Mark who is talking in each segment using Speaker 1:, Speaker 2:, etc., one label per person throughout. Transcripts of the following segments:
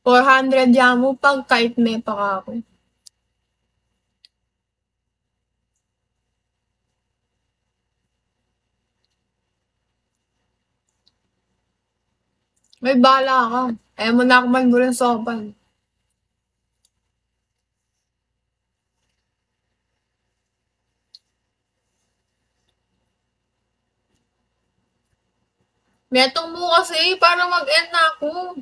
Speaker 1: 400 yamo pag kahit may pa ka ako. May bala ka. Ayaw mo na ako magbulansopan. Metong mo kasi para mag-end na ako.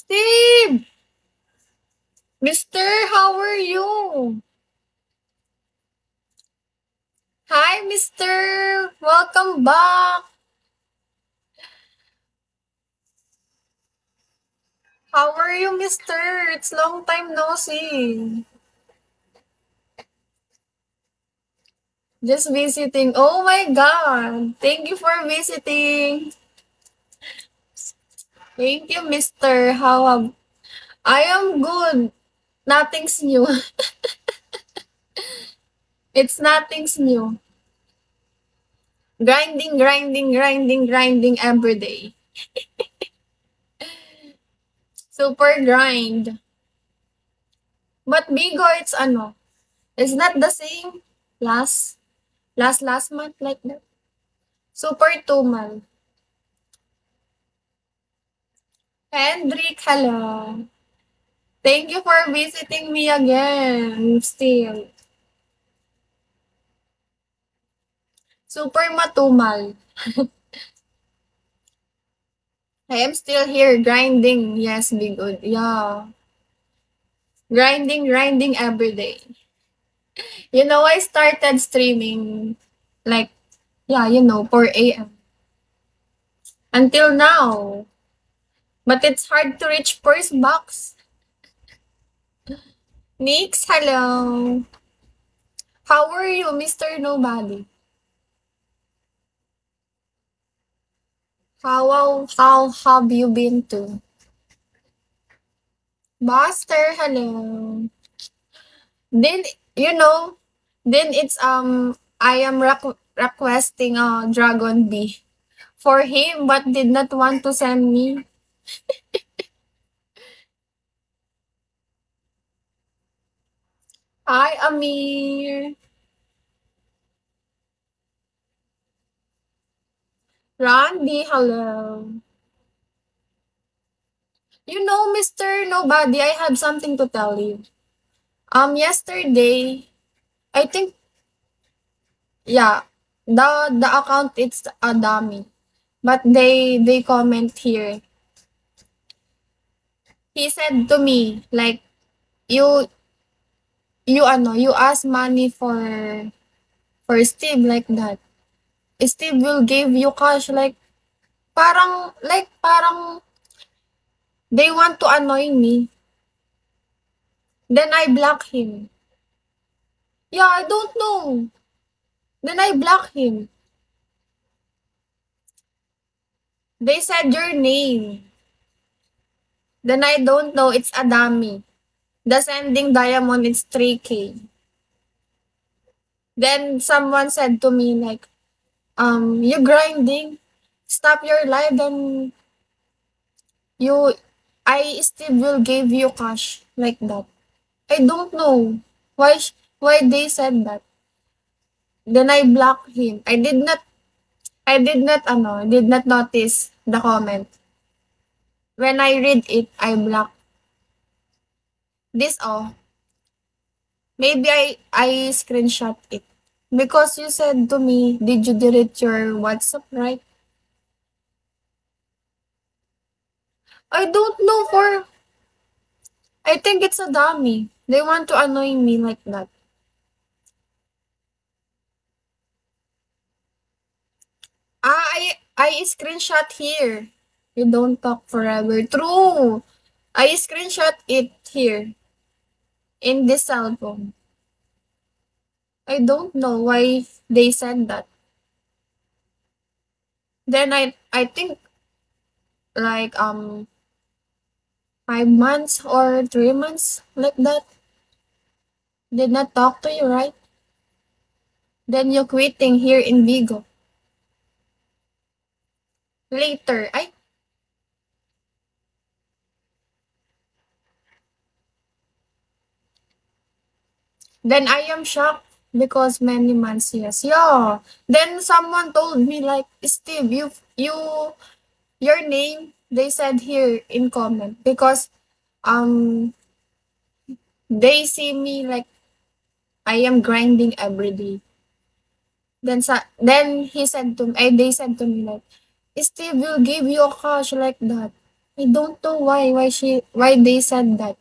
Speaker 1: Steve! Mister, how are you? Hi, Mister! Welcome back! How are you, Mister? It's long time no see. Just visiting. Oh my God! Thank you for visiting. Thank you, Mister. I am good. Nothing's new. It's nothing's new. Grinding, grinding, grinding, grinding every day. Super grind. But Bigo, it's not the same last month like that. Super tumal. Hendrik, hello. Thank you for visiting me again, still. Super matumal. I am still here grinding. Yes, be good. Yeah. Grinding, grinding every day. You know, I started streaming like, 4 a.m. Until now. But it's hard to reach first box. Nix, hello. How are you, Mr. Nobody? How have you been to? Buster, hello. Then, you know, then it's, I am requesting a Dragon B for him, but did not want to send me. Hi, Amir. Randy, hello. You know, Mr. Nobody, I have something to tell you. Yesterday, I think, yeah, the account it's a dummy, but they comment here. He said to me like, you you ask money for Steve like that. Steve will give you cash like parang they want to annoy me. Then I block him. Yeah, I don't know. Then I block him. They said your name. Then I don't know, it's a dummy. The sending diamond is 3K. Then someone said to me like, you grinding? Stop your life, then you I still will give you cash like that. I don't know why they said that. Then I blocked him. I did not notice the comment. When I read it, I block. This maybe I screenshot it. Because you said to me, did you delete your WhatsApp, right? I don't know I think it's a dummy. They want to annoy me like that. I screenshot here. You don't talk forever. True. I screenshot it here in this cell phone. I don't know why they said that. Then I think like 5 months or 3 months like that. Did not talk to you, right? Then you quitting here in Vigo. Later, ay, then I am shocked because many months, yes. Yeah. Then someone told me like, Steve, your name, they said here in comment because um they see me like I am grinding every day. Then he said to me, they said to me like, Steve will give you a cash like that. I don't know why they said that.